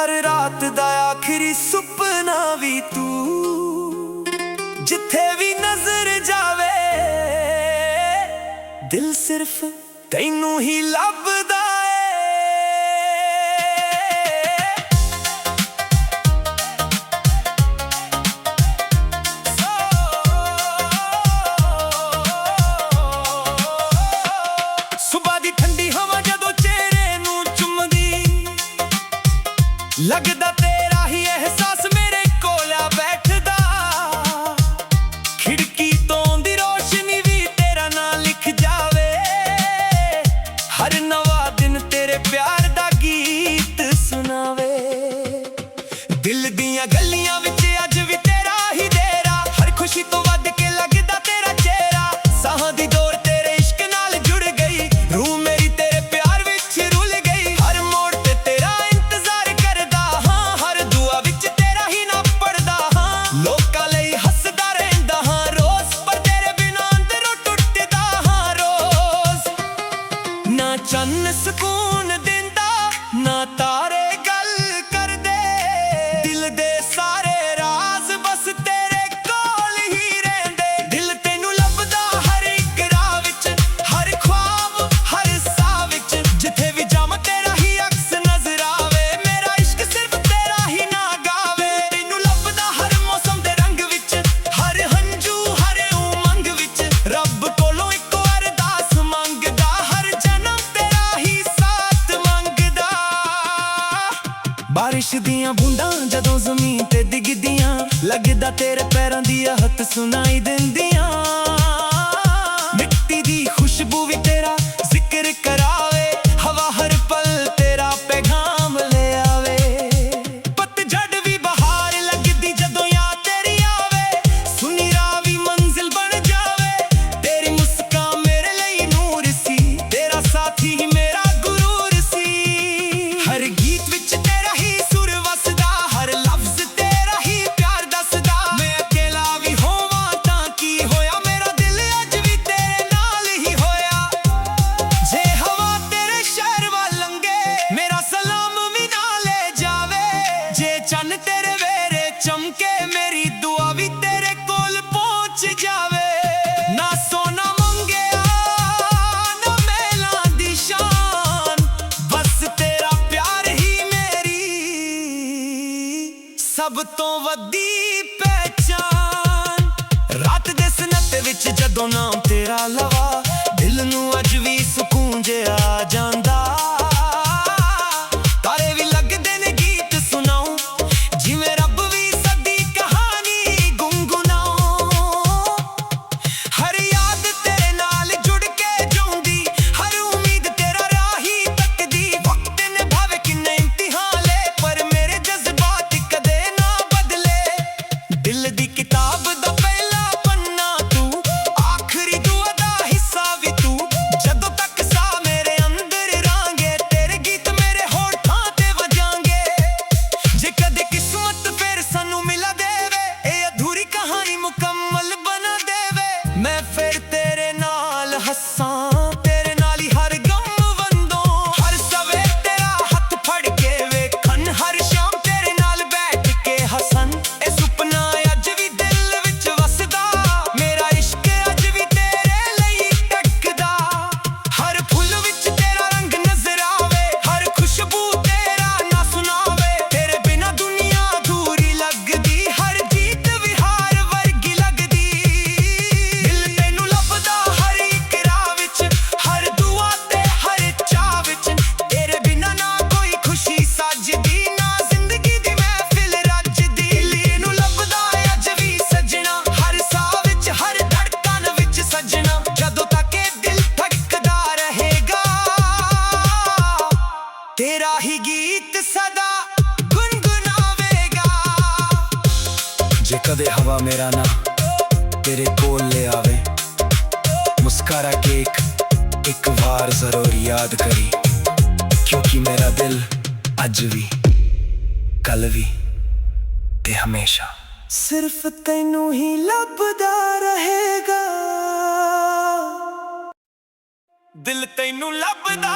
हर रात दा आखिरी सुपना भी तू, जिथे भी नजर जावे दिल सिर्फ तैनू ही लभदा लगदा तेरा ही एहसास मेरे कोला बैठदा, खिड़की तो दी रोशनी भी तेरा ना लिख जावे, हर नवा दिन तेरे प्यार दा गीत सुनावे। दिल दियां गलियां विच अज भी तेरा ही डेरा, हर खुशी तो वध के लगदा तेरा चेहरा, साहां दी दौर तेरे इश्क नाल जुड़ गई, रूह मेरी तेरे प्यार विच रुल गई, हर मोड़ ते तेरा चन्न सुकून दिंदा ना तारे गल कर दे, दिल दे सारे राज बस तेरे कोल ही रहंदे। दिल तेनू लभदा हर एक राह विच, हर ख्वाब हर साह विच, जिथे भी जावां तेरा ही अक्स नजर आवे, मेरा इश्क सिर्फ तेरा ही ना गावे। तेनू लभदा हर मौसम दे रंग विच, हर हंजू हर उमंग विच, रब कोलों इको अरदास मंगदा, हर जन्म बारिश दियां बूंदां जदों ज़मीन ते डिगदियां, लगदा तेरे पैरां दी आहट सुनाई दिंदियां, मिट्टी दी खुशबू भी तेरा जिक्र करावे, हवा हर पल तेरा पैगाम ले आवे। पतझड़ भी बहार लगदी जदों याद तेरी आवे, सुनी राह भी मंजिल बन जावे, तेरी मुस्कान मेरे लिए नूर सी, तेरा साथी ही मेरा गुरूर सी, हर गीत विच चन्न तेरे वेरे चमके, मेरी दुआ भी तेरे कोल पहुंच जावे। ना सोना मंगया ना महलां दी शान, बस तेरा प्यार ही मेरी सब तो वड्डी पहचान। रात दे सनत विच जदों नाम तेरा लवा, दिल नू अज भी सुकून जिहा आ जांदा, किताब दा पहला पन्ना तू, आखिरी दुआ दा हिस्सा भी तू, जदों तक सा मेरे अंदर रांगे, तेरे गीत मेरे होठां ते वजांगे। जे कदे किस्मत फिर सानू मिला देवे, ए अधूरी कहानी मुकम्मल बना देवे, मैं फिर तेरे नाल हस्सां, तेरे नाल ही हर गम वंदों, हर सवेर तेरा हथ फड़ के वेखन, हर शाम तेरे नाल बैठ के हसन, ए सुपना तेरा ही गीत सदा गुनगुनावेगा। जे कदे हवा मेरा ना तेरे कोल ले आवे, मुस्कुरा के एक बार जरूर याद करी, क्योंकि मेरा दिल अज भी कल भी ते हमेशा सिर्फ तैनू ही लभदा रहेगा। दिल तैनू लभदा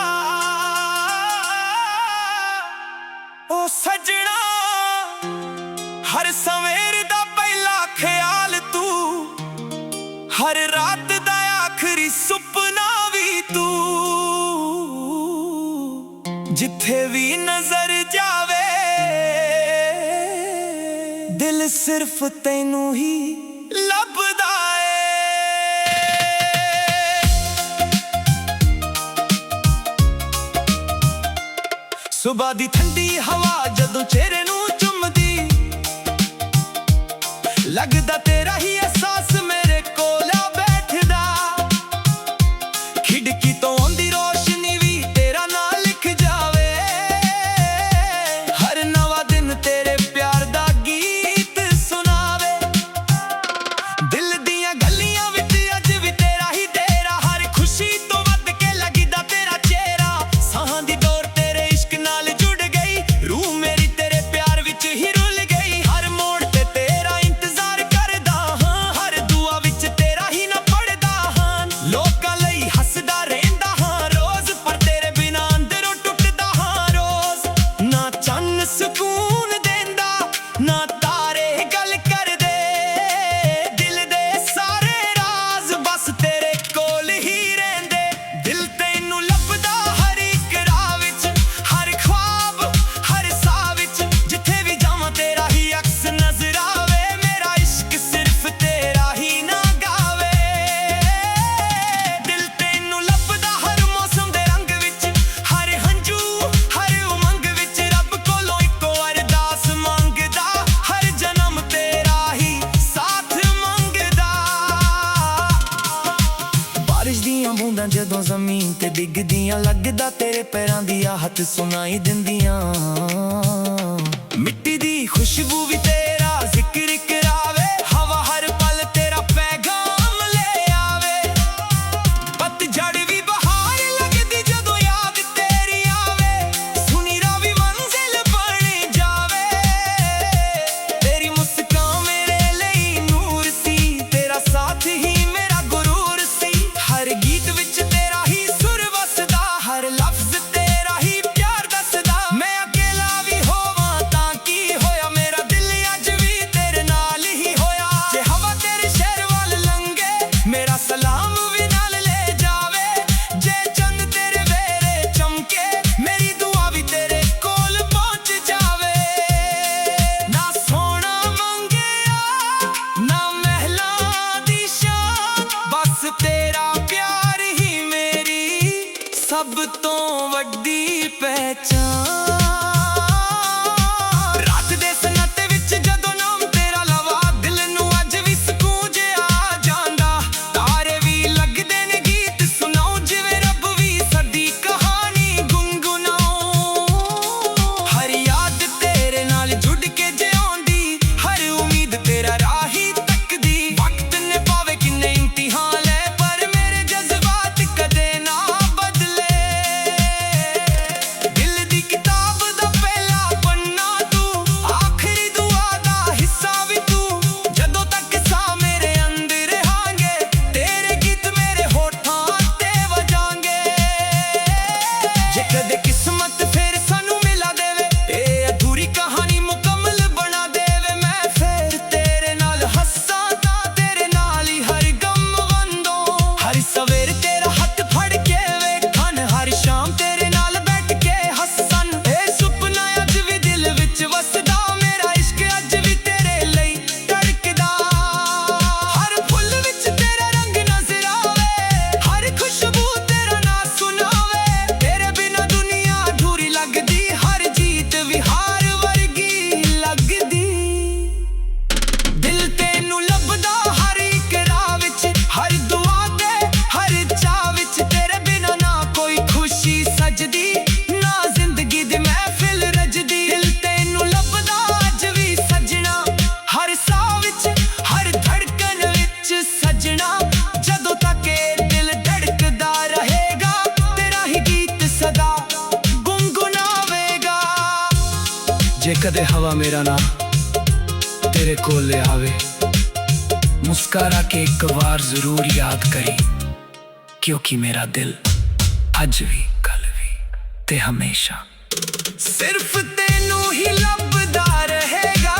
ओ सजना हर सवेर दा पहला ख्याल तू, हर रात दा आखरी सुपना भी तू। जिथे भी नजर जावे दिल सिर्फ तैनू ही लभदा है। सुबह दी ठंडी हवा जदों चेहरे नू चुमदी, लगदा तेरा ही एहसास मेरे कोल आ बैठदा। खिड़की तो आंदी रोशनी भी तेरा नाम लिख जावे, हर नवा दिन तेरे प्यार दा गीत सुनावे। दिल दियां गलियां विच अज भी तेरा ही डेरा, हर खुशी तो वध के लगदा तेरा चेहरा। साहां दी डोर तेरे इश्क नाल जुड़ गई, रूह मेरी तेरे प्यार विच ही रुल गई। हर मोड़ ते तेरा इंतजार करदा हां, हर दुआ विच तेरा ही ना पढ़दा हां। लोकां लई हसदा रहिंदा हां रोज, पर तेरे बिना अंदरों टुटदा हां रोज। ना चन्न सुकून देंदा ना तारे गल करदे, दिल दे सारे राज बस तेरे कोल ही रहिंदे। दिल तैनू लभदा हर इक राह विच, हर ख्वाब हर साह विच। जिथे भी जावां तेरा ही अक्स नजर आवे, मेरा इश्क सिर्फ तेरा ही ना गावे। दिल तैनू लभदा हर मौसम दे रंग विच, हर हंझू हर उमंग विच। रब कोलों इक्को अरदास मंगदा, हर जन्म तेरा ही साथ मंगदा। बारिश दियां बूंदां जदों ज़मीन ते डिगदियां, लगदा तेरे पैरां दी आहट सुनाई दिंदियां। मिट्टी दी खुशबू भी तेरा जिक्र करावे, हवा हर पल तेरा पैगाम ले आवे। पतझड़ भी बहार लगदी जदों याद तेरी आवे, सुनी रावी मंजिल बन जावे। तेरी मुस्कान मेरे लिए नूर सी, तेरा साथ ही मेरा गुरूर सी। हर गीत विच तेरा ही सुर वसदा, हर लफ्ज तेरा ही प्यार दसदा। मैं अकेला भी होवां तां की होया, मेरा दिल अज भी तेरे नाल ही होया। जे हवा तेरे शहर वाल लंघे, मेरा सलाम भी नाल ले जावे। जे चंद तेरे वेरे चमके, मेरी दुआ भी तेरे कोल पहुंच जावे। ना सोना मंगिया ना महलां दी शान, बस तेरा प्यार ही मेरी सब तो वड्डी पहचान। रात दे सन्नाटे विच जदों नाम तेरा लवा, दिल नू अज भी सकून जिहा जांदा। तारे भी लगदे ने गीत सुनाऊं, जिवें रब भी साडी कहानी गुनगुनाऊं। हर याद तेरे नाल जुड़ के जिउंदी, हर उम्मीद तेरा राह ही तकदी। वक्त ने पावे किन्ने इम्तिहान ले, पर मेरे जज्बात कदे ना बदले। दिल दी किताब दा पहला पन्ना तू, आखिरी दुआ दा हिस्सा भी तू। जदों तक सा मेरे अंदर हांगे, तेरे गीत मेरे होठां ते वजांगे। जे कदे किस्मत फिर सानू मिला देवे, ए अधूरी कहानी मुकम्मल बना देवे। मैं फिर तेरे नाल हस्सां तां तेरे नाल ही हर गम वंदों। हर सवेर तेरा हत्थ फड़ के वेखन, हर शाम तेरे नाल बैठ के हसन। ए सुपना अज भी दिल विच वसदा, मेरा इश्क अज भी तेरे लई धड़कदा। हर फुल विच तेरा रंग नजर आवे, हर खुशबू तेरा नाम सुनावे। तेरे बिना दुनिया अधूरी लगदी, हर जीत भी हार वर्गी लगदी। दिल तैनू लभदा हर इक राह विच, हर दुआ ते हर चाह विच। तेरे बिना ना कोई खुशी सजदी, ना जिंदगी दी महफिल रजदी। दिल तैनू लभदा अज भी सजना, हर साह विच हर धड़कन विच सजना। जदों तक ए दिल धड़कदा रहेगा, तेरा ही गीत सदा गुनगुनावेगा। जे कदे हवा मेरा ना तेरे कोल ले आवे, मुस्कारा के एक बार जरूर याद करी। क्योंकि मेरा दिल अज भी कल भी ते हमेशा ਸਿਰਫ ਤੈਨੂੰ ਹੀ ਲੱਭਦਾ ਰਹੇਗਾ।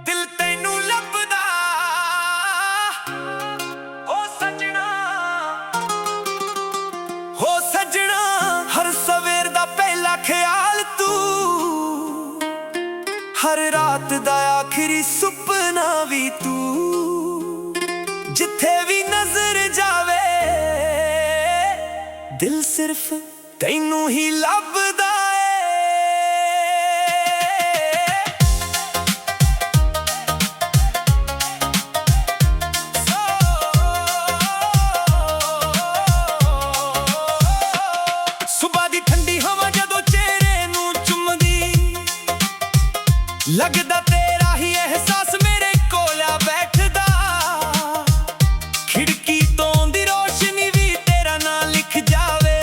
ਦਿਲ ਤੈਨੂੰ ਲੱਭਦਾ ਹੋ ਸਜਣਾ, ਹੋ ਸਜਣਾ। ਹਰ ਸਵੇਰ ਦਾ ਪਹਿਲਾ ਖਿਆਲ ਤੂੰ, ਹਰ ਰਾਤ ਦਾ ਆਖਰੀ ਸੁਪਨਾ ਵੀ ਤੂੰ। ਜਿੱਥੇ ਵੀ ਨਜ਼ਰ ਜਾਵੇ ਦਿਲ ਸਿਰਫ ਤੈਨੂੰ ਹੀ ਲੱਭਦਾ ਸੁਬਹ ਦੀ ਠੰਡੀ ਹਵਾ ਜਦੋਂ ਚਿਹਰੇ ਨੂੰ ਚੁੰਮਦੀ, ਲੱਗਦਾ ਤੇਰਾ ਹੀ ਅਹਿਸਾਸ ਮੇਰੇ ਕੋਲ ਆ ਬੈਠਦਾ। ਖਿੜਕੀ ਤੋਂ ਦੀ ਰੋਸ਼ਨੀ ਵੀ ਤੇਰਾ ਨਾਂ ਲਿਖ ਜਾਵੇ,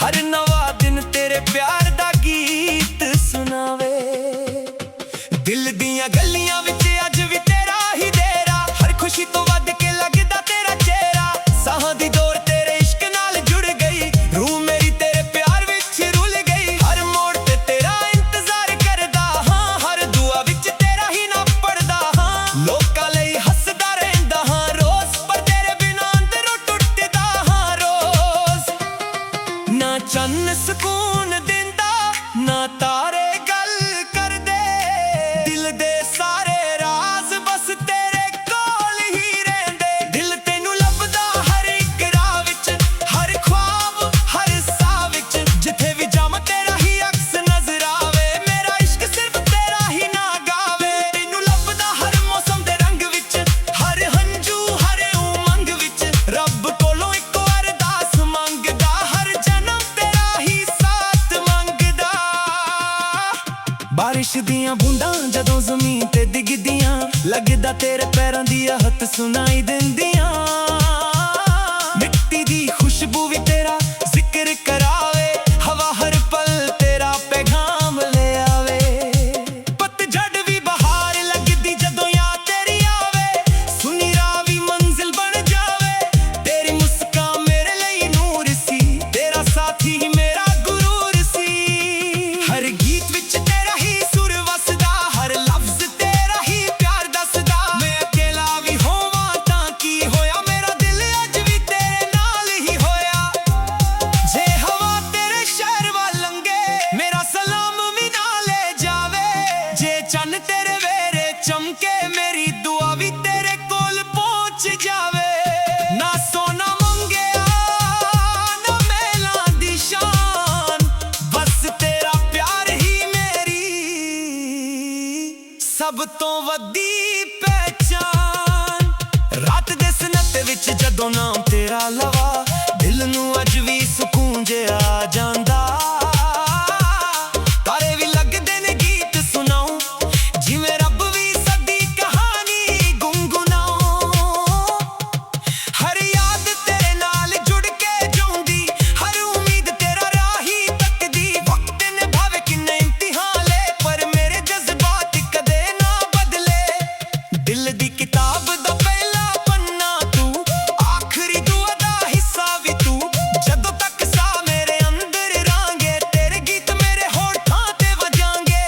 ਹਰ ਨਵਾਂ ਦਿਨ ਤੇਰੇ ਪਿਆਰ ਦਾ ਗੀਤ ਸੁਣਾਵੇ। ਦਿਲ ਦੀਆਂ ਗਲੀਆਂ ਵਿੱਚ ਅੱਜ ਵੀ ਤੇਰਾ ਹੀ ਡੇਰਾ, ਹਰ ਖੁਸ਼ੀ ਤੋਂ ਵੱਧ ਕੇ ਲੱਗਦਾ ਤੇਰਾ ਚਿਹਰਾ। ਸਾਹਾਂ ਦੀ ਡੋਰ ਤੇਰੇ ਇਸ਼ਕ ਨਾਲ ਜੁੜ ਗਈ, ਰੂਹ ਮੇਰੀ ਤੇਰੇ ਪਿਆਰ ਵਿੱਚ ਰੁੱਲ ਗਈ। ਹਰ ਮੋੜ ਤੇ ਤੇਰਾ ਇੰਤਜ਼ਾਰ ਕਰਦਾ ਹਾਂ, ਹਰ ਦੁਆ ਵਿੱਚ ਤੇਰਾ ਹੀ ਨਾਮ ਪੜਦਾ ਹਾਂ। ਲੋਕਾਂ ਲਈ ਹੱਸਦਾ ਰਹਿੰਦਾ ਹਾਂ ਰੋਜ਼, ਪਰ ਤੇਰੇ ਬਿਨਾਂ ਅੰਦਰੋਂ ਟੁੱਟਦਾ ਹਾਂ ਰੋਜ਼। ਨਾ ਚੰਨ ਸਕੂਨ ਦਿੰਦਾ, ਨਾ ਤਾਰੇ ਗੱਲ ਕਰਦੇ, ਦਿਲ ਦੇ ਸਾਰੇ ਰਾਜ਼ ਬਸ ਤੇਰੇ ਕੋਲ ਹੀ ਰਹਿੰਦੇ। ਦਿਲ ਤੈਨੂੰ ਲੱਭਦਾ ਹਰ ਇੱਕ ਰਾਹ ਵਿੱਚ, ਹਰ ਖ਼ਵਾਬ ਹਰ ਸਾਹ ਵਿੱਚ। ਜਿੱਥੇ ਵੀ ਜਾਵਾਂ ਤੇਰਾ ਹੀ ਅਕਸ ਨਜ਼ਰ ਆਵੇ, ਮੇਰਾ ਇਸ਼ਕ ਸਿਰਫ ਤੇਰਾ ਹੀ ਨਾ ਗਾਵੇ। ਤੈਨੂੰ ਲੱਭਦਾ ਹਰ ਮੌਸਮ ਦੇ ਰੰਗ ਵਿੱਚ, ਹਰ ਹੰਝੂ ਹਰ ਉਮੰਗ ਵਿੱਚ। ਰੱਬ ਕੋਲੋਂ ਇੱਕੋ ਅਰਦਾਸ ਮੰਗਦਾ, ਹਰ ਜਨਮ ਤੇਰਾ ਹੀ ਸਾਥ ਮੰਗਦਾ। ਬਾਰਿਸ਼ ਦੀਆਂ ਬੂੰਦਾਂ ਜਦੋਂ ਜ਼ਮੀਨ ਤੇ ਡਿੱਗਦੀਆਂ, ਲੱਗਦਾ ਤੇਰੇ ਪੈਰਾਂ ਦੀ ਹੱਥ ਸੁਣਾਈ ਦਿੰਦੀਆਂ। ਮਿੱਟੀ ਦੀ ਖੁਸ਼ਬੂ ਵੀ ਤੇਰਾ ਜ਼ਿਕਰ ਕਰਾਵੇ, ਹਵਾ ਹਰ ਪਲ ਤੇਰਾ ਪੈਗਾਮ ਲੈ ਆਵੇ। ਪਤਝੜ ਵੀ ਬਹਾਰ ਲੱਗਦੀ ਜਦੋਂ ਯਾਦ ਤੇਰੀ ਆਵੇ, ਸੁਨੀ ਰਾਹ ਵੀ ਮੰਜ਼ਿਲ ਬਣ ਜਾਵੇ। ਤੇਰੀ ਮੁਸਕਾਨ ਮੇਰੇ ਲਈ ਨੂਰ ਸੀ, ਤੇਰਾ ਸਾਥੀ ਹੀ ਮੇਰਾ ਗੁਰੂਰ ਸੀ। ਹਰ ਗੀਤ ਵਿੱਚ ਤੇਰਾ ਹੀ ਸੁਰ ਵਸਦਾ, ਹਰ ਲਫ਼ਜ਼ ਤੇਰਾ ਹੀ ਪਿਆਰ ਦੱਸਦਾ। ਮੈਂ ਅਕੇਲਾ ਵੀ ਹੋਵਾਂ ਤਾਂ ਕੀ ਹੋਇਆ, ਮੇਰਾ ਦਿਲ ਅੱਜ ਵੀ ਤੇਰੇ ਨਾਲ ਹੀ ਹੋਇਆ। ਜੇ ਹਵਾ ਤੇਰੇ ਸ਼ਹਿਰ ਵੱਲ ਲੰਘੇ, ਮੇਰਾ ਸਲਾਮ ਵੀ ਨਾ ਲੈ ਜਾਵੇ। ਜੇ ਚੰਨ ਤੇਰੇ ਵੇਰੇ ਚਮਕੇ, ਮੇਰੀ ਦੁਆ ਵੀ ਤੇਰੇ ਕੋਲ ਪਹੁੰਚ ਜਾਵੇ। ਨਾ ਸੋਨਾ ਮੰਗਿਆ ਨਾ ਮਹਿਲਾਂ ਦੀ ਸ਼ਾਨ, ਬਸ ਤੇਰਾ ਪਿਆਰ ਹੀ ਮੇਰੀ ਸਭ ਤੋਂ ਵੱਡੀ ਪਹਿਚਾਨ। ਰਾਤ ਦੇ ਸਨਤ ਵਿੱਚ ਜਦੋਂ ਨਾਮ ਤੇਰਾ ਲਵਾ, ਦਿਲ ਨੂੰ ਅੱਜ ਵੀ ਸਕੂਨ ਜਿਹਾ ਜਾਂਦਾ। ਤਾਰੇ ਵੀ ਲੱਗਦੇ ਨੇ ਗੀਤ ਸੁਣਾਉ, ਜਿਵੇਂ ਰੱਬ ਵੀ ਸਦੀ ਕਹਾਣੀ ਗੁੰਗੁਣਾਉ। ਹਰ ਯਾਦ ਤੇਰੇ ਨਾਲ ਜੁੜ ਕੇ ਜਿਉਂਦੀ, ਹਰ ਉਮੀਦ ਤੇਰਾ ਰਾਹ ਹੀ ਤੱਕਦੀ। ਵਕਤ ਨੇ ਭਾਵੇਂ ਕਿੰਨੇ ਇਮਤਿਹਾਨ ਲੈ, ਪਰ ਮੇਰੇ ਜਜ਼ਬਾਤ ਕਦੇ ਨਾ ਬਦਲੇ। ਦਿਲ ਦੀ ਕਿਤਾਬ ਦਾ ਪਹਿਲਾ ਪੰਨਾ ਤੂੰ, ਆਖਰੀ ਦੁਆ ਦਾ ਹਿੱਸਾ ਵੀ ਤੂੰ। ਜਦੋਂ ਤੱਕ ਸਾਹ ਮੇਰੇ ਅੰਦਰ ਰਾਂਗੇ, ਤੇਰੇ ਗੀਤ ਮੇਰੇ ਹੋਠਾਂ ਤੇ ਵਜਾਂਗੇ।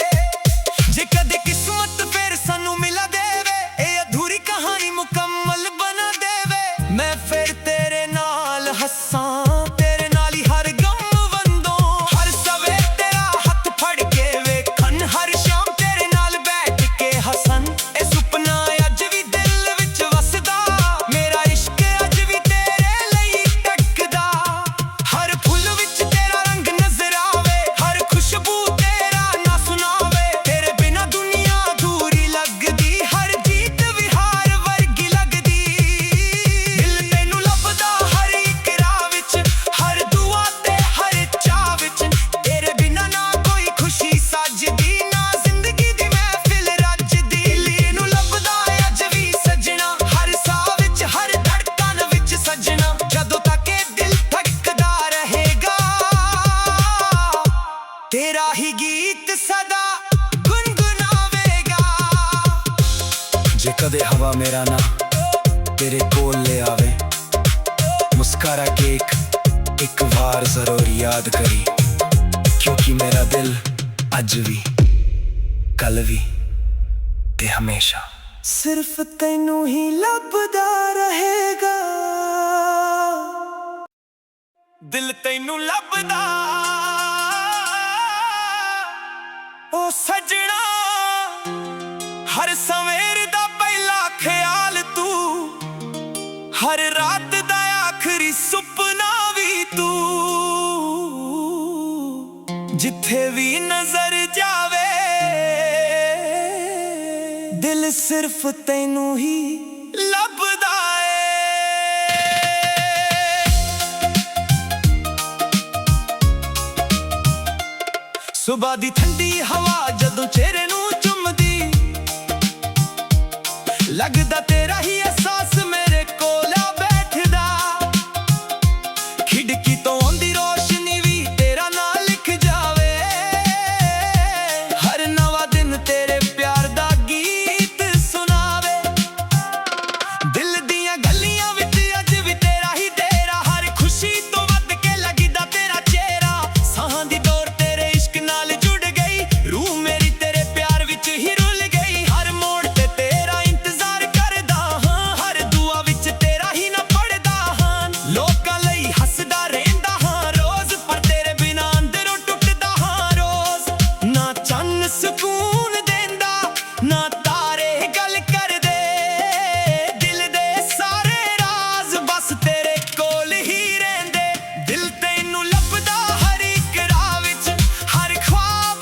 ਜੇ ਕਦੇ ਕਿਸਮਤ ਫਿਰ ਸਾਨੂੰ ਮਿਲਾ ਦੇਵੇ, ਇਹ ਅਧੂਰੀ ਕਹਾਣੀ ਮੁਕੰਮਲ ਬਣਾ ਦੇਵੇ। ਮੈਂ ਫਿਰ ਤੇਰੇ ਨਾਲ ਹੱਸਾਂ, ਤੇਰੇ ਨਾਲ ਹੀ ਹਰ ਗਮ ਵੰਦੋਂ। ਹਰ ਸਵੇਰ ਤੇਰਾ ਹੱਥ ਫੜ ਕੇ ਵੇਖਣ, ਹਰ ਸ਼ਾਮ ਤੇਰੇ ਨਾਲ ਬੈਠ ਕੇ ਹੱਸਣ। ਇਹ ਸੁਪਨਾ ਅੱਜ ਵੀ ਦਿਲ ਵਿੱਚ ਵਸਦਾ, ਮੇਰਾ ਇਸ਼ਕ ਅੱਜ ਵੀ ਤੇਰੇ ਲਈ ਟੱਕਦਾ। ਹਰ ਫੁੱਲ ਵਿੱਚ ਤੇਰਾ ਰੰਗ ਨਜ਼ਰ ਆਵੇ, ਹਰ ਖੁਸ਼ਬੂ ਤੇਰਾ ਨਾ ਸੁਣਾਵੇ। ਤੇਰੇ ਬਿਨਾਂ ਦੁਨੀਆ ਅਧੂਰੀ ਲੱਗਦੀ, ਹਰ ਜੀਤ ਵੀ ਹਾਰ ਵਰਗੀ ਲੱਗਦੀ। ਦਿਲ ਤੈਨੂੰ ਲੱਭਦਾ ਹਰ ਇੱਕ ਰਾਹ ਵਿੱਚ, ਹਰ ਦੁਆ ਤੇ ਹਰ ਚਾਹ ਵਿੱਚ। ਤੇਰੇ ਬਿਨਾਂ ਨਾ ਕੋਈ ਖੁਸ਼ੀ ਸੱਜਦੀ, ਨਾ ਜ਼ਿੰਦਗੀ ਦੀ ਮਹਿਫਿਲ ਰੱਜਦੀ। ਦਿਲ ਨੂੰ ਲੱਭਦਾ ਅੱਜ ਵੀ ਸਜਣਾ, ਹਰ ਸਾਹ ਵਿੱਚ ਹਰ ਧੜਕਣ ਵਿੱਚ ਸਜਣਾ। ਜਦੋਂ ਤੱਕ ਇਹ ਦਿਲ ਧੜਕਦਾ ਰਹੇਗਾ, ਤੇਰਾ ਹੀ ਗੀਤ ਸਦਾ ਗੁੰਗੁਨਾਵੇਗਾ। ਜੇ ਕਦੇ ਹਵਾ ਮੇਰਾ ਨਾ ਤੇਰੇ ਕੋਲ ਲੈ ਆਵੇ, मस्कारा केक एक बार जरूर याद करी, क्योंकि मेरा दिल अज भी कल भी ते हमेशा सिर्फ तैनू ही लभदा रहेगा। दिल तैनू लभदा ओ सजना, हर सवेर दा पहला ख्याल तू, हर रात दा आखरी सुपना भी तू। जिथे भी नजर जावे दिल सिर्फ तैनू ही लभदा है। सुबह दी ठंडी हवा जदों चेहरे नू चुमदी, लगदा तेरा ही एहसास मेरे कोल आ बैठदा। खिड़की तो आंदी रोशनी भी तेरा नाम लिख जावे, हर नवा दिन तेरे प्यार दा गीत सुनावे। दिल दियां गलियां विच अज भी तेरा ही डेरा, हर खुशी तो वध के लगदा तेरा चेहरा। साहां दी दौर तेरे इश्क नाल जुड़ गई, रूह मेरी तेरे प्यार विच ही रुल गई। हर मोड़ ते तेरा इंतजार करदा हां, हर दुआ विच तेरा ही ना पढ़दा हां। लोकां लई हसदा रहिंदा हां रोज, पर तेरे बिना अंदरों टुटदा हां रोज। ना चन्न सुकून देंदा ना तारे गल करदे, दिल दे सारे राज बस तेरे कोल ही रहिंदे। दिल तैनू लभदा हर इक राह विच, हर ख्वाब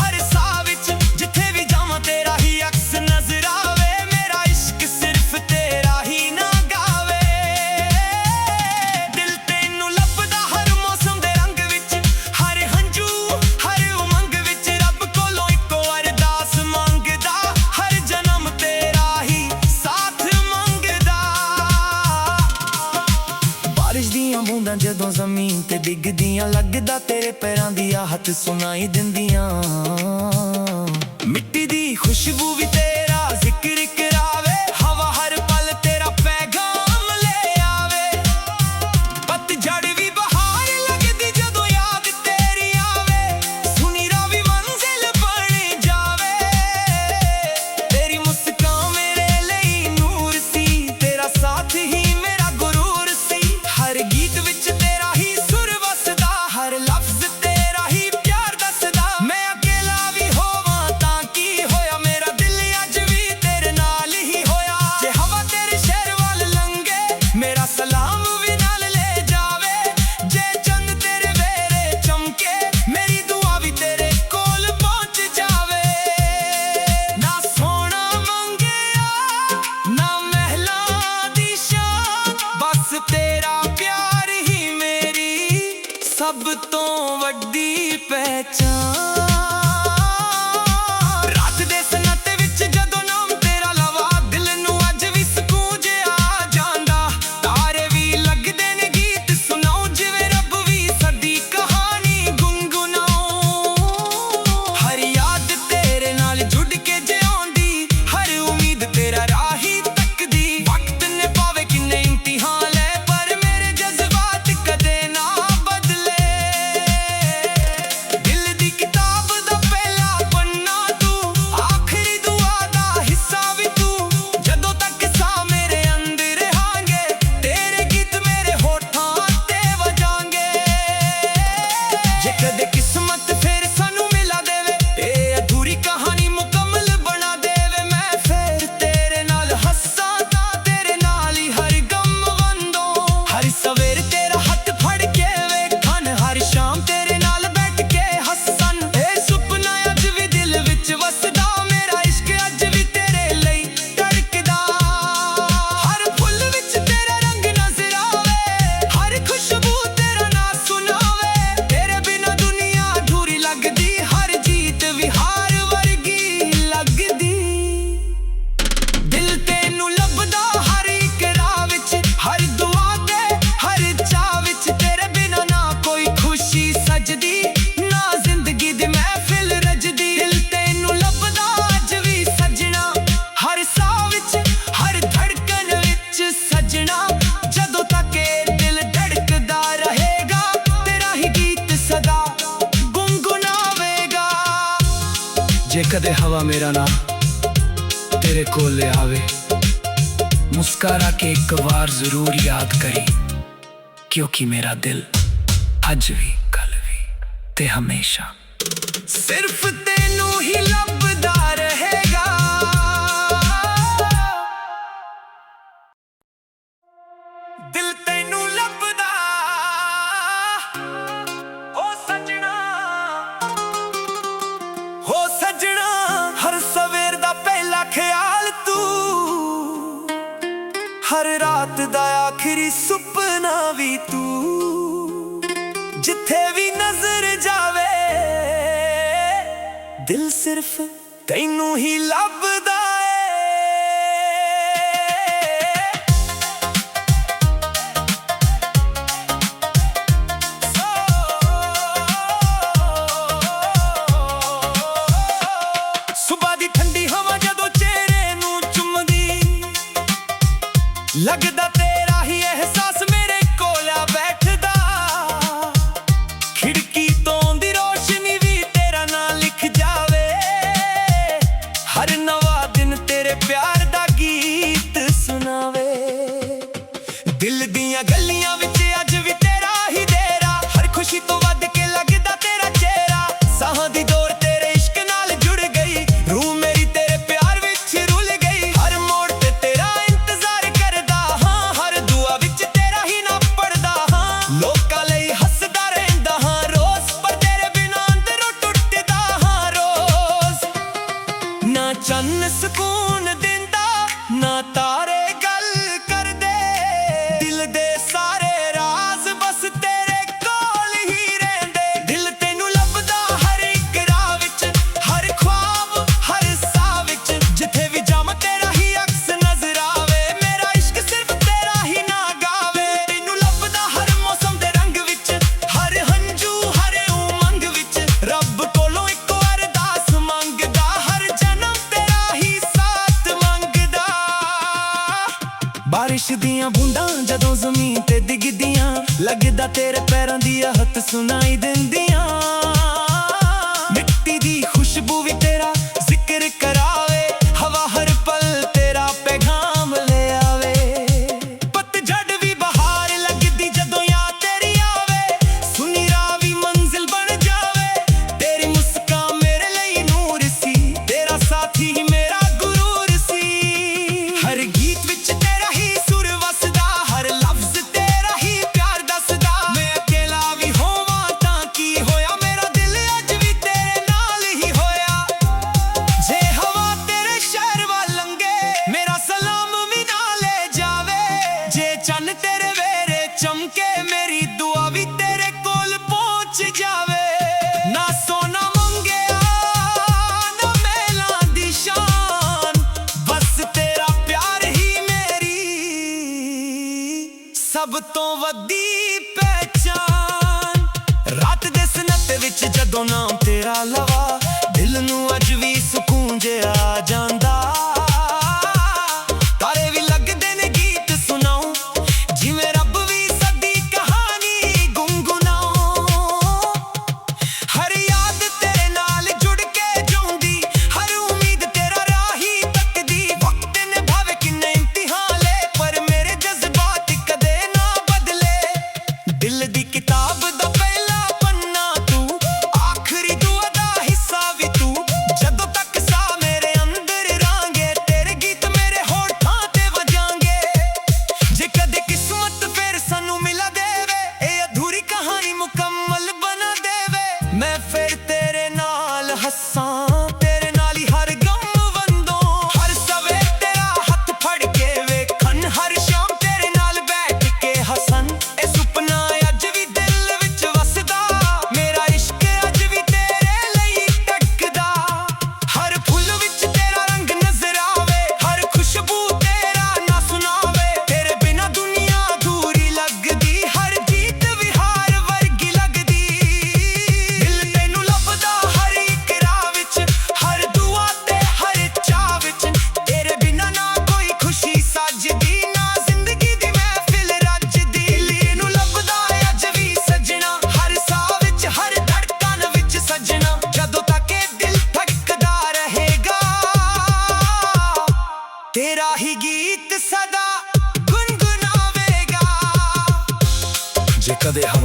हर साह विच। जिथे भी जावां तेरा ही अक्स नजर आवे, मेरा इश्क सिर्फ तेरा ही ना गावे। दिल तैनू लभदा हर मौसम दे रंग विच, हर हंझू हर उमंग विच। रब कोलों इक्को अरदास मंगदा, हर जन्म तेरा ही साथ मंगदा। बारिश दियां बूंदां जदों ज़मीन ते डिगदियां, लगदा तेरे पैरां दी आहट सुनाई दिंदियां। मिट्टी दी खुशबू भी तेरा जिक्र करावे, हवा हर पल तेरा पैगाम ले आवे। पतझड़ भी बहार लगदी जदों याद तेरी आवे, सुनीरा भी मंजिल बन जावे। तेरी मुस्कान मेरे लिए नूर सी, तेरा साथ ही मेरा गुरूर सी। हर गीत विच तेरा ही सुर वसदा, हर लफ्ज तेरा ही प्यार दसदा। मैं अकेला भी होवां तां की होया, मेरा दिल अज भी तेरे नाल ही होया। जे हवा तेरे शहर वाल लंघे, मेरा सलाम भी नाल ले जावे। जे चंद तेरे वेरे चमके, मेरी दुआ भी तेरे कोल पहुंच जावे। ना सोना मंगिया ना महलां दी शान, बस तेरा प्यार ही मेरी सब तो वड्डी पहचान। रात दे सन्नाटे विच जदों नाम तेरा लवा, दिल नू अज भी सकून जिहा जांदा। तारे भी लगदे ने गीत सुनाओ, जिवें रब भी सदी कहानी गुनगुनाओ। हर याद तेरे नाल जुड़ के जिउंदी, हर उम्मीद तेरा राह ही तकदी। वक्त ने पावे किन्ने इम्तिहान ले, पर मेरे जज्बात कदे ना बदले। दिल दी किताब ਜੇ ਕਦੇ ਹਵਾ ਮੇਰਾ ਨਾਮ ਤੇਰੇ ਕੋਲ ਲੈ ਆਵੇ, ਮੁਸਕਰਾ ਕੇ ਇੱਕ ਵਾਰ ਜ਼ਰੂਰ ਯਾਦ ਕਰੀ, ਕਿਉਂਕਿ ਮੇਰਾ ਦਿਲ ਅੱਜ ਵੀ ਕੱਲ ਵੀ ਤੇ ਹਮੇਸ਼ਾ ਸਿਰਫ ਤੈਨੂੰ ਹੀ ਲੱਭਦਾ ਰਹੇਗਾ। ਦਿਲ ਤੈਨੂੰ ਲੱਭਦਾ ਹੋ ਸਜਣਾ, ਹੋ ਸਜਣਾ, ਹਰ ਸਵੇਰ ਦਾ ਪਹਿਲਾ ਖਿਆਲ ਤੂੰ, ਹਰ ਰਾਤ ਦਾ ਆਖਰੀ ਸੁਪਨਾ ਵੀ ਤੂੰ, ਜਿੱਥੇ ਵੀ ਨਜ਼ਰ ਜਾਵੇ ਦਿਲ ਸਿਰਫ ਤੈਨੂੰ ਹੀ ਲੱਭਦਾ ਲੱਗਦਾ ਤੇਰਾ ਹੀ ਅਹਿਸਾਸ ਮੇਰੇ ਕੋਲ ਆ ਬੈਠਦਾ, ਖਿੜਕੀ ਤੋਂ ਦੀ ਰੋਸ਼ਨੀ ਵੀ ਤੇਰਾ ਨਾਂ ਲਿਖ ਜਾਵੇ, ਹਰ ਨਵਾਂ ਦਿਨ ਤੇਰੇ ਪਿਆਰ ਦਾ ਗੀਤ ਸੁਣਾਵੇ। ਦਿਲ ਦੀਆਂ ਗਲੀਆਂ ਵਿੱਚ ਅੱਜ ਵੀ ਤੇਰਾ ਹੀ ਡੇਰਾ, ਹਰ ਖੁਸ਼ੀ ਤੋਂ ਵੱਧ ਕੇ ਲੱਗਦਾ ਤੇਰਾ ਚਿਹਰਾ, ਸਾਹਾਂ ਦੀ ਦੌਰ ਤੇਰੇ ਇਸ਼ਕ ਨਾਲ ਜੁੜ ਗਈ, ਰੂਹ ਮੇਰੀ ਤੇਰੇ ਪਿਆਰ ਵਿੱਚ ਰੁੱਲ ਗਈ, ਹਰ ਮੋੜ ਤੇ ਤੇਰਾ ਲੋਕਾਂ ਲਈ ਹੱਸਦਾ ਰਹਿੰਦਾ ਹਾਂ ਰੋਜ਼, ਪਰ ਤੇਰੇ ਬਿਨਾਂ ਅੰਦਰੋਂ ਟੁੱਟਦਾ ਹਾਂ ਰੋਜ਼। ਨਾ ਚੰਨ ਸਕੂਨ ਦਿੰਦਾ, ਨਾ ਤਾਰੇ ਗੱਲ ਕਰਦੇ, ਦਿਲ ਦੇ ਸਾਰੇ ਰਾਜ਼ ਬਸ ਤੇਰੇ ਕੋਲ ਹੀ ਰਹਿੰਦੇ। ਦਿਲ ਤੈਨੂੰ ਲੱਭਦਾ ਹਰ ਇੱਕ ਰਾਹ ਵਿੱਚ, ਹਰ ਖ਼ਵਾਬ ਹਰ ਸਾਹ ਵਿੱਚ, ਜਿੱਥੇ ਵੀ ਜਾਵਾਂ ਤੇਰਾ ਹੀ ਅਕਸ ਨਜ਼ਰ ਆਵੇ, ਮੇਰਾ ਇਸ਼ਕ ਸਿਰਫ ਤੇਰਾ ਹੀ ਨਾ ਗਾਵੇ। ਤੈਨੂੰ ਲੱਭਦਾ ਹਰ ਮੌਸਮ ਦੇ ਰੰਗ ਵਿੱਚ, ਹਰ ਹੰਝੂ ਹਰ ਉਮੰਗ ਵਿੱਚ, ਰੱਬ ਕੋਲੋਂ ਇੱਕੋ ਅਰਦਾਸ ਮੰਗਦਾ, ਹਰ ਜਨਮ ਤੇਰਾ ਹੀ ਸਾਥ ਮੰਗਦਾ। ਬਾਰਿਸ਼ ਦੀਆਂ ਬੂੰਦਾਂ ਜਦੋਂ ਜ਼ਮੀਨ ਤੇ ਡਿੱਗਦੀਆਂ, ਲੱਗਦਾ ਤੇਰੇ ਪੈਰਾਂ ਦੀ ਆਹਟ ਸੁਣਾਈ ਦਿੰਦੀਆਂ, ਮਿੱਟੀ ਦੀ ਖੁਸ਼ਬੂ ਵੀ ਤੇਰਾ ਜ਼ਿਕਰ ਕਰਾਵੇ, ਹਵਾ ਹਰ ਪਲ ਤੇਰਾ ਪੈਗਾਮ ਲੈ ਆਵੇ। ਪਤਝੜ ਵੀ ਬਹਾਰ ਲੱਗਦੀ ਜਦੋਂ ਯਾਦ ਤੇਰੀ ਆਵੇ, ਸੁਨੀ ਰਾਹ ਵੀ ਮੰਜ਼ਿਲ ਬਣ ਜਾਵੇ, ਤੇਰੀ ਮੁਸਕਾਨ ਮੇਰੇ ਲਈ ਨੂਰ ਸੀ, ਤੇਰਾ ਸਾਥੀ ਹੀ ਮੇਰਾ ਗੁਰੂਰ ਸੀ। ਹਰ ਗੀਤ ਵਿੱਚ ਤੇਰਾ ਹੀ ਸੁਰ ਵਸਦਾ, ਹਰ ਲਫ਼ਜ਼ ਤੇਰਾ ਹੀ ਪਿਆਰ ਦੱਸਦਾ, ਮੈਂ ਅਕੇਲਾ ਵੀ ਹੋਵਾਂ ਤਾਂ ਕੀ ਹੋਇਆ, ਮੇਰਾ ਦਿਲ ਅੱਜ ਵੀ ਤੇਰੇ ਨਾਲ ਹੀ ਹੋਇਆ। ਜੇ ਹਵਾ ਤੇਰੇ ਸ਼ਹਿਰ ਵੱਲ ਲੰਘੇ, ਮੇਰਾ ਸਲਾਮ ਵੀ ਨਾਲ ਲੈ ਜਾਵੇ, ਜੇ ਚੰਨ ਤੇਰੇ ਵੇਰੇ ਚਮਕੇ, ਮੇਰੀ ਦੁਆ ਵੀ ਤੇਰੇ ਕੋਲ ਪਹੁੰਚ ਜਾਵੇ। ਨਾ ਸੋਨਾ ਮੰਗਿਆ ਨਾ ਮਹਿਲਾਂ ਦੀ ਸ਼ਾਨ, ਬਸ ਤੇਰਾ ਪਿਆਰ ਹੀ ਮੇਰੀ ਸਭ ਤੋਂ ਵੱਡੀ ਪਹਿਚਾਨ। ਰਾਤ ਦੇ ਸਨਤ ਵਿੱਚ ਜਦੋਂ ਨਾਮ ਤੇਰਾ ਲਵਾ, ਦਿਲ ਨੂੰ ਅੱਜ ਵੀ ਸਕੂਨ ਜਿਹਾ ਜਾਂਦਾ, ਤਾਰੇ ਵੀ ਲੱਗਦੇ ਨੇ ਗੀਤ ਸੁਣਾਉ, ਜਿਵੇਂ ਰੱਬ ਵੀ ਸਦੀ ਕਹਾਣੀ ਗੁੰਗੁਣਾਉ। ਹਰ ਯਾਦ ਤੇਰੇ ਨਾਲ ਜੁੜ ਕੇ ਜਿਉਂਦੀ, ਹਰ ਉਮੀਦ ਤੇਰਾ ਰਾਹ ਹੀ ਤੱਕਦੀ, ਵਕਤ ਨੇ ਭਾਵੇਂ ਕਿੰਨੇ ਇਮਤਿਹਾਨ ਲਏ, ਪਰ ਮੇਰੇ ਜਜ਼ਬਾਤ ਕਦੇ ਨਾ ਬਦਲੇ। ਦਿਲ ਦੀ ਕਿਤਾਬ ਦਾ ਪਹਿਲਾ ਪੰਨਾ ਤੂੰ, ਆਖਰੀ ਦੁਆ ਦਾ ਹਿੱਸਾ ਵੀ ਤੂੰ, ਜਦੋਂ ਤੱਕ ਸਾਹ ਮੇਰੇ ਅੰਦਰ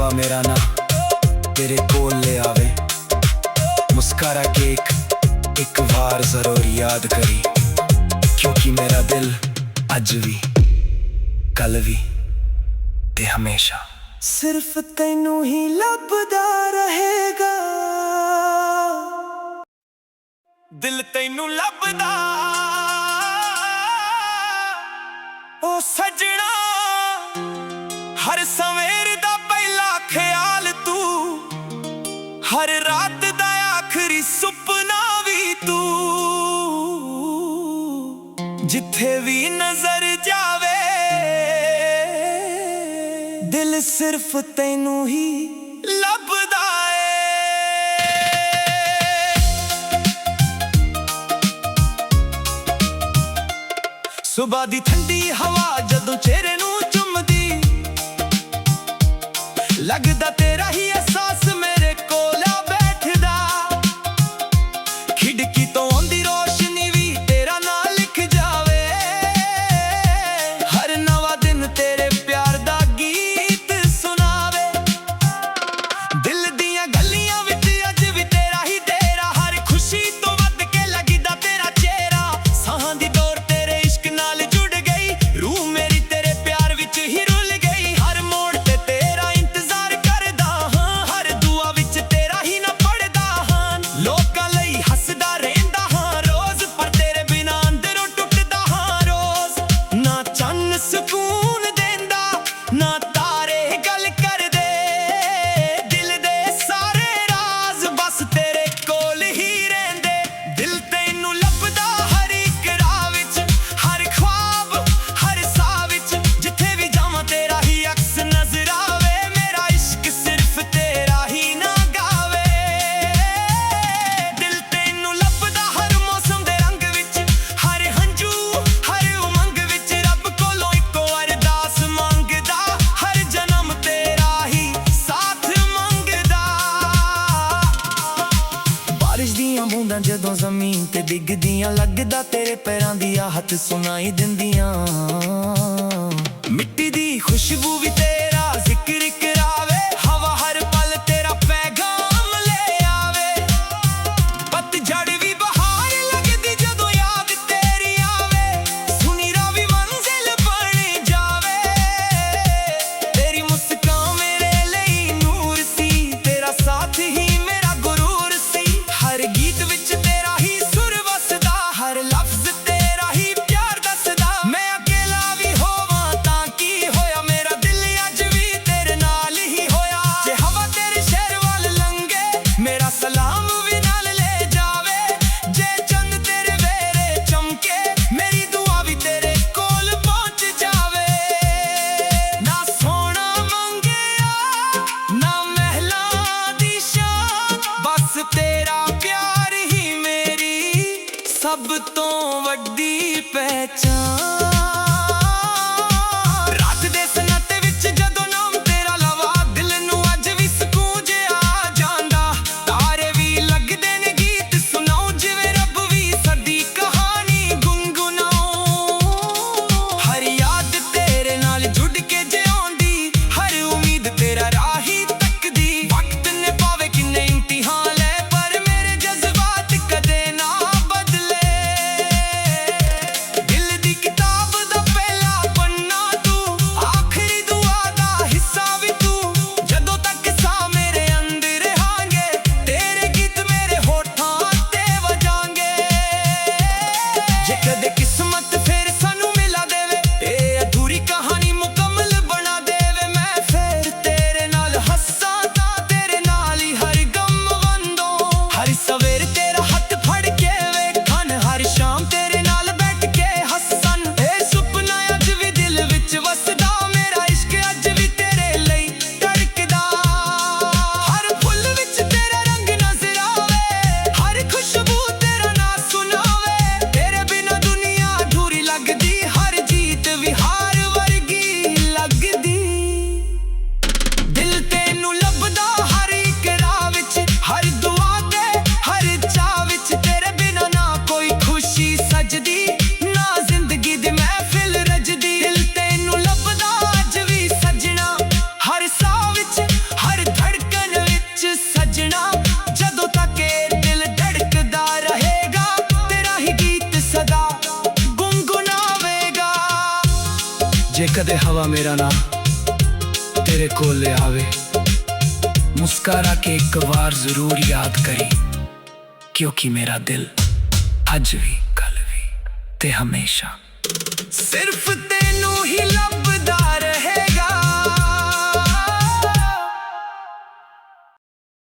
ਹਵਾ ਮੇਰਾ ਨਾ ਤੇਰੇ ਕੋਲ ਲੈ ਆਵੇ ਮੁਸਕਰਾ ਕੇ ਇੱਕ ਵਾਰ ਜ਼ਰੂਰ ਯਾਦ ਕਰੀ ਕਿਉਂਕਿ ਮੇਰਾ ਦਿਲ ਅੱਜ ਵੀ ਕੱਲ ਵੀ ਤੇ ਹਮੇਸ਼ਾ ਸਿਰਫ ਤੈਨੂੰ ਹੀ ਲੱਭਦਾ ਰਹੇਗਾ ਦਿਲ ਤੈਨੂੰ ਲੱਭਦਾ ਓ ਸਜਣਾ ਹਰ ਸਵੇਰ ਦਾ ਪਹਿਲਾ ਖਿਆਲ ਤੂੰ ਹਰ ਰਾਤ ਦਾ ਆਖਰੀ ਸੁਪਨਾ ਵੀ ਤੂੰ ਜਿੱਥੇ ਵੀ ਨਜ਼ਰ ਜਾਵੇ ਦਿਲ ਸਿਰਫ ਤੈਨੂੰ ਹੀ ਲੱਭਦਾ ਏ ਸੁਬਹ ਦੀ ਠੰਡੀ ਹਵਾ ਜਦੋਂ ਚਿਹਰੇ ਨੂੰ ਚੁੰਮਦੀ ਲੱਗਦਾ ਤੇਰਾ ਹੀ ਅਹਿਸਾਸ ਮੇਰੇ ਕੋਲ ਆ ਬੈਠਦਾ ਖਿੜਕੀ ਤੋਂ ਆਉਂਦੀ ਰੋਸ਼ਨੀ ਵੀ ਤੇਰਾ ਨਾਂ ਲਿਖ ਜਾਵੇ ਹਰ ਨਵਾਂ ਦਿਨ ਤੇਰੇ ਪਿਆਰ ਦਾ ਗੀਤ ਸੁਣਾਵੇ ਦਿਲ ਦੀਆਂ ਗਲੀਆਂ ਵਿੱਚ ਅੱਜ ਵੀ ਤੇਰਾ ਹੀ ਡੇਰਾ ਹਰ ਖੁਸ਼ੀ ਤੋਂ ਵੱਧ ਕੇ ਲੱਗਦਾ ਤੇਰਾ ਚਿਹਰਾ ਸਾਹਾਂ ਦੀ ਡੋਰ ਤੇਰੇ ਇਸ਼ਕ ਨਾਲ ਜੁੜ ਗਈ ਰੂਹ ਮੇਰੀ ਤੇਰੇ ਪਿਆਰ ਵਿੱਚ ਹੀ ਰੁੱਲ ਗਈ ਹਰ ਮੋੜ ਤੇ ਤੇਰਾ ਇੰਤਜ਼ਾਰ ਕਰਦਾ ਹਾਂ ਹਰ ਦੁਆ ਵਿੱਚ ਤੇਰਾ ਹੀ ਨਾ ਪੜਦਾ ਹਾਂ ਲੋਕਾਂ ਲਈ ਹੱਸਦਾ ਰਹਿੰਦਾ ਹਾਂ ਰੋਜ਼ ਪਰ ਤੇਰੇ ਬਿਨਾਂ ਅੰਦਰੋਂ ਟੁੱਟਦਾ ਹਾਂ ਰੋਜ਼ ਨਾ ਚੰਨ ਸਕੂਨ ਦਿੰਦਾ ਨਾ ਤਾਰੇ ਗੱਲ ਕਰਦੇ ਦਿਲ ਦੇ ਸਾਰੇ ਰਾਜ਼ ਬਸ ਤੇਰੇ ਕੋਲ ਹੀ ਰਹਿੰਦੇ ਦਿਲ ਤੈਨੂੰ ਲੱਭਦਾ ਹਰ ਇੱਕ ਰਾਹ ਵਿੱਚ ਹਰ ख्वाब ਹਰ ਸਾਹ ਵਿੱਚ ਜਿੱਥੇ ਵੀ ਜਾਵਾਂ ਤੇਰਾ ਹੀ ਅਕਸ ਨਜ਼ਰ ਆਵੇ ਮੇਰਾ ਇਸ਼ਕ ਸਿਰਫ ਤੇਰਾ ਹੀ ਨਾ ਗਾਵੇ ਦਿਲ ਤੈਨੂੰ ਲੱਭਦਾ ਹਰ ਮੌਸਮ ਦੇ ਰੰਗ ਵਿੱਚ ਹਰ ਹੰਝੂ ਹਰ ਉਮੰਗ ਵਿੱਚ ਰੱਬ ਕੋਲੋਂ ਇੱਕੋ ਅਰਦਾਸ ਮੰਗਦਾ ਹਰ ਜਨਮ ਤੇਰਾ ਹੀ ਸਾਥ ਮੰਗਦਾ ਬਾਰਿਸ਼ ਦੀਆਂ ਬੂੰਦਾਂ ਜਦੋਂ ਜ਼ਮੀਨ ਤੇ ਡਿੱਗਦੀਆਂ ਲੱਗਦਾ ਤੇਰੇ ਪੈਰਾਂ ਦੀ ਆਹਟ ਸੁਣਾਈ ਦਿੰਦੀਆਂ ਮਿੱਟੀ ਦੀ ਖੁਸ਼ਬੂ ਵੀ ਤੇਰਾ ਜ਼ਿਕਰ ਕਰਾਵੇ ਹਵਾ ਹਰ ਪਲ ਤੇਰਾ ਪੈਗਾਮ ਲੈ ਆਵੇ ਪਤਝੜ ਵੀ ਬਹਾਰ ਲੱਗਦੀ ਜਦੋਂ ਯਾਦ ਤੇਰੀ ਆਵੇ ਸੁਨੀਰਾ ਵੀ ਮੰਜ਼ਿਲ ਬਣ ਜਾਵੇ ਤੇਰੀ ਮੁਸਕਾਨ ਮੇਰੇ ਲਈ ਨੂਰ ਸੀ ਤੇਰਾ ਸਾਥ ਹੀ ਮੇਰਾ ਗੁਰੂਰ ਸੀ ਹਰ ਗੀਤ ਵਿੱਚ ਤੇਰਾ ਹੀ ਸੁਰ ਵਸਦਾ ਹਰ ਲਫ਼ਜ਼ ਤੇਰਾ ਹੀ ਪਿਆਰ ਦੱਸਦਾ ਮੈਂ ਅਕੇਲਾ ਵੀ ਹੋਵਾਂ ਤਾਂ ਕੀ ਹੋਇਆ ਮੇਰਾ ਦਿਲ ਅੱਜ ਵੀ ਤੇਰੇ ਨਾਲ ਹੀ ਹੋਇਆ ਜੇ ਹਵਾ ਤੇਰੇ ਸ਼ਹਿਰ ਵੱਲ ਲੰਘੇ ਮੇਰਾ ਸਲਾਮ ਵੀ ਨਾਲ ਲੈ ਜਾਵੇ ਜੇ ਚੰਨ ਤੇਰੇ ਵੇਰੇ ਚਮਕੇ ਮੇਰੀ ਦੁਆ ਵੀ ਤੇਰੇ ਕੋਲ ਪਹੁੰਚ ਜਾਵੇ ਨਾ ਸੋਹਣਾ ਮੰਗਿਆ ਨਾ ਮਹਿਲਾਂ ਦੀ ਸ਼ਾਨ ਬਸ ਤੇਰਾ ਪਿਆਰ ਹੀ ਮੇਰੀ ਸਭ ਤੋਂ ਵੱਡੀ ਪਹਿਚਾਨ ਰਾਤ ਦੇ ਸਨੱਟੇ ਵਿੱਚ ਜਦੋਂ ਨਾਮ ਤੇਰਾ ਲਵਾ ਦਿਲ ਨੂੰ ਅੱਜ ਵੀ ਸਕੂਨ ਜਿਹਾ ਜਾਂਦਾ ਤਾਰੇ ਵੀ ਲੱਗਦੇ ਨੇ ਗੀਤ ਸੁਣਾਓ ਜਿਵੇਂ ਰੱਬ ਵੀ ਸਾਡੀ ਕਹਾਣੀ ਗੁੰਗੁਣਾਓ ਹਰ ਯਾਦ ਤੇਰੇ ਨਾਲ ਜੁੜ ਕੇ ਜਿਉਂਦੀ ਹਰ ਉਮੀਦ ਤੇਰਾ ਰਾਹ ਹੀ ਤੱਕਦੀ ਵਕਤ ਨੇ ਪਾਵੇ ਕਿੰਨੇ ਇਮਤਿਹਾਨ ਲੈ ਪਰ ਮੇਰੇ ਜਜ਼ਬਾਤ ਕਦੇ ਨਾ ਬਦਲੇ ਦਿਲ ਦੀ ਕਿਤਾਬ ਕਦੇ ਹਵਾ ਮੇਰਾ ਨਾਮ ਤੇਰੇ ਕੋਲ ਲੈ ਆਵੇ, ਮੁਸਕਰਾ ਕੇ ਇੱਕ ਵਾਰ ਜ਼ਰੂਰ ਯਾਦ ਕਰੀ, ਕਿਉਂਕਿ ਮੇਰਾ ਦਿਲ ਅੱਜ ਵੀ ਕੱਲ ਵੀ ਤੇ ਹਮੇਸ਼ਾ ਸਿਰਫ ਤੈਨੂੰ ਹੀ ਲੱਭ